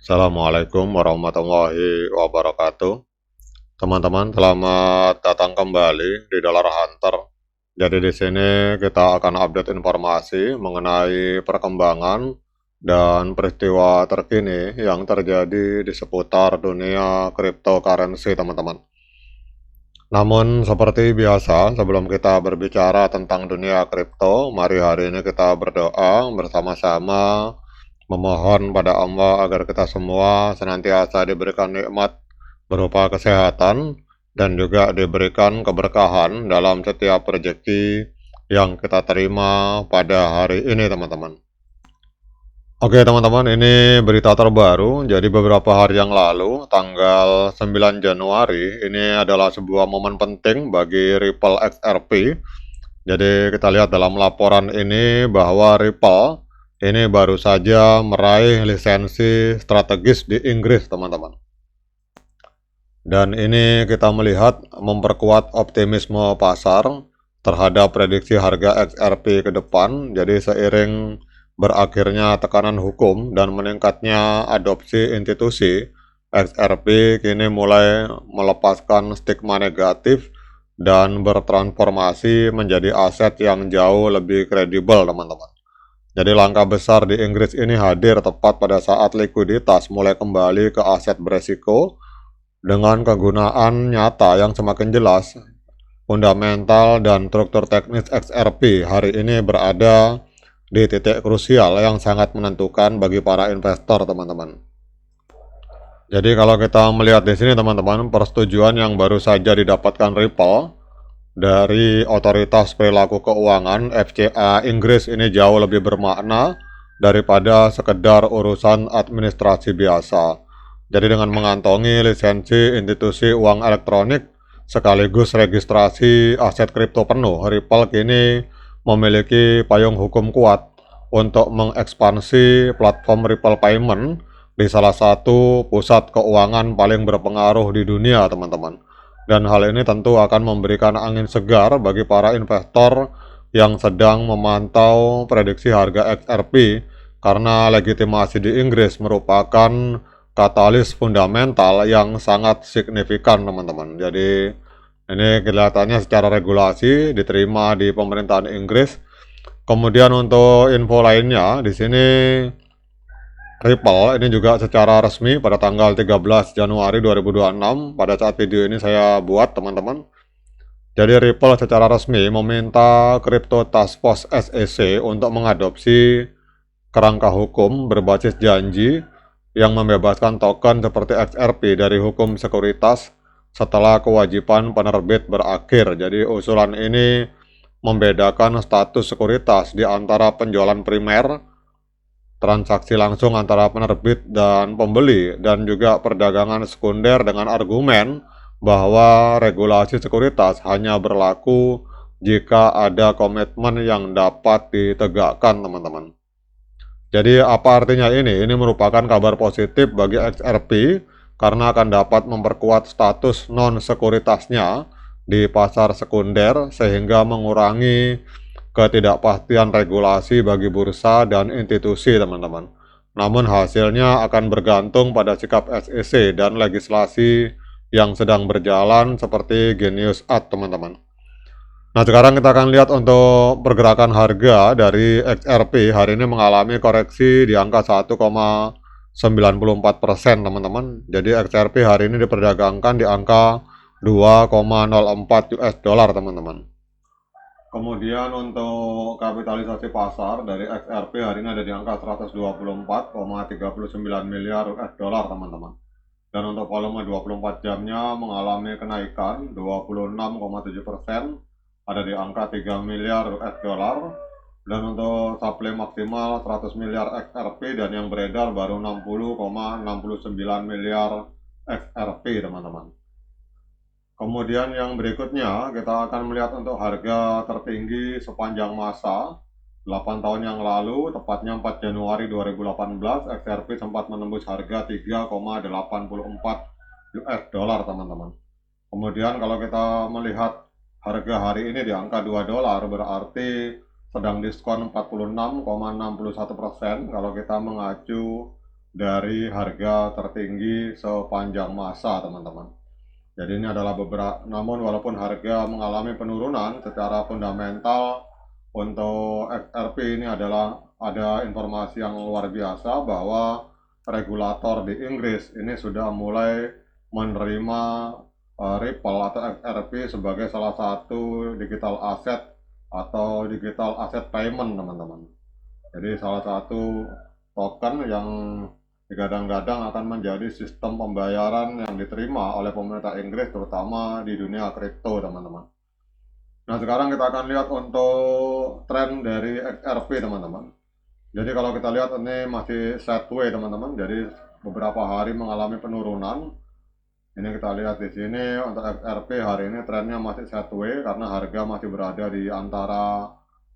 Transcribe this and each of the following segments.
Assalamualaikum warahmatullahi wabarakatuh. Teman-teman, selamat datang kembali di Dollar Hunter. Jadi di sini kita akan update informasi mengenai perkembangan dan peristiwa terkini yang terjadi di seputar dunia cryptocurrency, teman-teman. Namun seperti biasa, sebelum kita berbicara tentang dunia kripto, mari hari ini kita berdoa bersama-sama memohon pada Allah agar kita semua senantiasa diberikan nikmat berupa kesehatan dan juga diberikan keberkahan dalam setiap rezeki yang kita terima pada hari ini, teman-teman. Oke teman-teman, ini berita terbaru. Jadi beberapa hari yang lalu, tanggal 9 Januari, ini adalah sebuah momen penting bagi Ripple XRP. Jadi kita lihat dalam laporan ini bahwa Ripple ini baru saja meraih lisensi strategis di Inggris, teman-teman. Dan ini kita melihat memperkuat optimisme pasar terhadap prediksi harga XRP ke depan. Jadi seiring berakhirnya tekanan hukum dan meningkatnya adopsi institusi, XRP kini mulai melepaskan stigma negatif dan bertransformasi menjadi aset yang jauh lebih kredibel, teman-teman. Jadi langkah besar di Inggris ini hadir tepat pada saat likuiditas mulai kembali ke aset beresiko dengan kegunaan nyata yang semakin jelas. Fundamental dan struktur teknis XRP hari ini berada di titik krusial yang sangat menentukan bagi para investor, teman-teman. Jadi kalau kita melihat di sini, teman-teman, persetujuan yang baru saja didapatkan Ripple dari Otoritas Perilaku Keuangan FCA Inggris ini jauh lebih bermakna daripada sekedar urusan administrasi biasa. Jadi dengan mengantongi lisensi institusi uang elektronik sekaligus registrasi aset kripto penuh, Ripple kini memiliki payung hukum kuat untuk mengekspansi platform Ripple Payment di salah satu pusat keuangan paling berpengaruh di dunia, teman-teman. Dan hal ini tentu akan memberikan angin segar bagi para investor yang sedang memantau prediksi harga XRP karena legitimasi di Inggris merupakan katalis fundamental yang sangat signifikan, teman-teman. Jadi ini kelihatannya secara regulasi diterima di pemerintahan Inggris. Kemudian untuk info lainnya di sini Ripple ini juga secara resmi pada tanggal 13 Januari 2026 pada saat video ini saya buat, teman-teman. Jadi Ripple secara resmi meminta Crypto Task Force SEC untuk mengadopsi kerangka hukum berbasis janji yang membebaskan token seperti XRP dari hukum sekuritas setelah kewajiban penerbit berakhir. Jadi usulan ini membedakan status sekuritas di antara penjualan primer, transaksi langsung antara penerbit dan pembeli, dan juga perdagangan sekunder dengan argumen bahwa regulasi sekuritas hanya berlaku jika ada komitmen yang dapat ditegakkan, teman-teman. Jadi apa artinya ini? Ini merupakan kabar positif bagi XRP karena akan dapat memperkuat status non-sekuritasnya di pasar sekunder sehingga mengurangi ketidakpastian regulasi bagi bursa dan institusi, teman-teman. Namun hasilnya akan bergantung pada sikap SEC dan legislasi yang sedang berjalan seperti Genius Act, teman-teman. Nah sekarang kita akan lihat untuk pergerakan harga dari XRP hari ini mengalami koreksi di angka 1,94%, teman-teman. Jadi XRP hari ini diperdagangkan di angka 2,04 US dollar, teman-teman. Kemudian untuk kapitalisasi pasar dari XRP hari ini ada di angka 124,39 miliar US dollar, teman-teman. Dan untuk volume 24 jamnya mengalami kenaikan 26,7%, ada di angka 3 miliar US dollar. Dan untuk supply maksimal 100 miliar XRP dan yang beredar baru 60,69 miliar XRP, teman-teman. Kemudian yang berikutnya kita akan melihat untuk harga tertinggi sepanjang masa 8 tahun yang lalu, tepatnya 4 Januari 2018, XRP sempat menembus harga 3,84 US dollar, teman-teman. Kemudian kalau kita melihat harga hari ini di angka 2 dolar, berarti sedang diskon 46,61% kalau kita mengacu dari harga tertinggi sepanjang masa, teman-teman. Jadi ini adalah beberapa, namun walaupun harga mengalami penurunan secara fundamental untuk XRP ini adalah ada informasi yang luar biasa bahwa regulator di Inggris ini sudah mulai menerima Ripple atau XRP sebagai salah satu digital asset atau digital asset payment, teman-teman. Jadi salah satu token yang digadang-gadang akan menjadi sistem pembayaran yang diterima oleh pemerintah Inggris, terutama di dunia kripto, teman-teman. Nah, sekarang kita akan lihat untuk tren dari XRP, teman-teman. Jadi kalau kita lihat ini masih sideways, teman-teman. Jadi beberapa hari mengalami penurunan. Ini kita lihat di sini untuk XRP hari ini trennya masih sideways karena harga masih berada di antara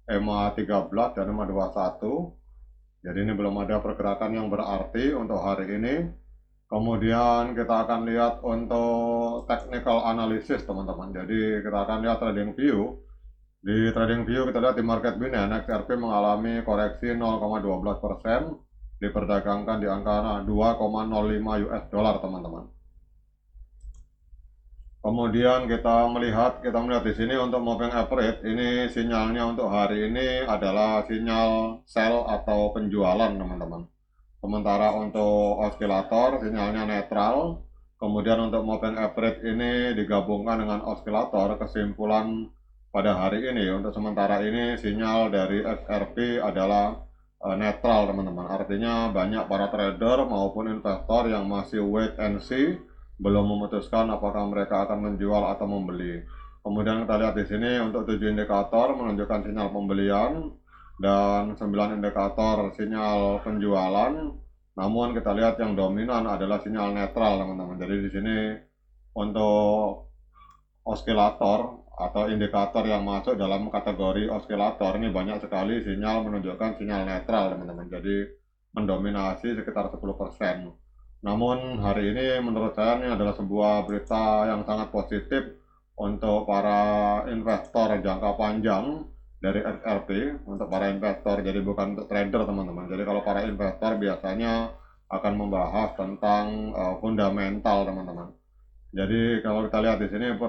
EMA 13 dan EMA 21. Jadi ini belum ada pergerakan yang berarti untuk hari ini. Kemudian kita akan lihat untuk technical analysis, teman-teman. Jadi kita akan lihat trading view. Di trading view kita lihat di market Binance XRP mengalami koreksi 0,12%, diperdagangkan di angka 2,05 US dollar, teman-teman. Kemudian kita melihat di sini untuk moving average, ini sinyalnya untuk hari ini adalah sinyal sell atau penjualan, teman-teman. Sementara untuk osilator sinyalnya netral. Kemudian untuk moving average ini digabungkan dengan osilator, kesimpulan pada hari ini untuk sementara ini sinyal dari XRP adalah netral, teman-teman. Artinya banyak para trader maupun investor yang masih wait and see, belum memutuskan apakah mereka akan menjual atau membeli. Kemudian kita lihat di sini untuk 7 indikator menunjukkan sinyal pembelian dan 9 indikator sinyal penjualan. Namun kita lihat yang dominan adalah sinyal netral, teman-teman. Jadi di sini untuk osilator atau indikator yang masuk dalam kategori osilator ini banyak sekali sinyal menunjukkan sinyal netral, teman-teman. Jadi mendominasi sekitar 10%. Namun hari ini menurut saya ini adalah sebuah berita yang sangat positif untuk para investor jangka panjang dari XRP, untuk para investor, jadi bukan untuk trader, teman-teman. Jadi kalau para investor biasanya akan membahas tentang fundamental, teman-teman. Jadi kalau kita lihat di sini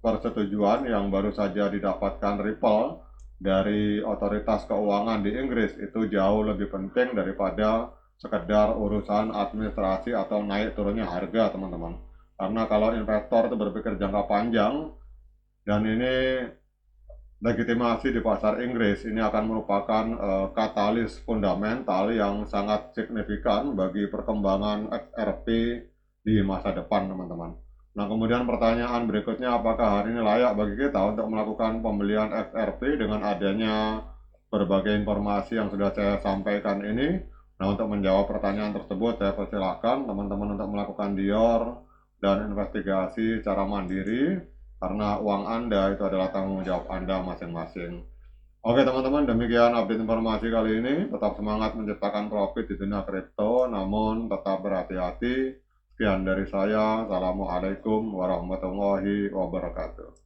persetujuan yang baru saja didapatkan Ripple dari otoritas keuangan di Inggris itu jauh lebih penting daripada sekedar urusan administrasi atau naik turunnya harga, teman-teman. Karena kalau investor itu berpikir jangka panjang dan ini legitimasi di pasar Inggris, ini akan merupakan katalis fundamental yang sangat signifikan bagi perkembangan XRP di masa depan, teman-teman. Nah, kemudian pertanyaan berikutnya, apakah hari ini layak bagi kita untuk melakukan pembelian XRP dengan adanya berbagai informasi yang sudah saya sampaikan ini? Nah, untuk menjawab pertanyaan tersebut, saya persilahkan teman-teman untuk melakukan dior dan investigasi secara mandiri, karena uang Anda itu adalah tanggung jawab Anda masing-masing. Oke teman-teman, demikian update informasi kali ini. Tetap semangat menciptakan profit di dunia kripto, namun tetap berhati-hati. Sekian dari saya. Assalamualaikum warahmatullahi wabarakatuh.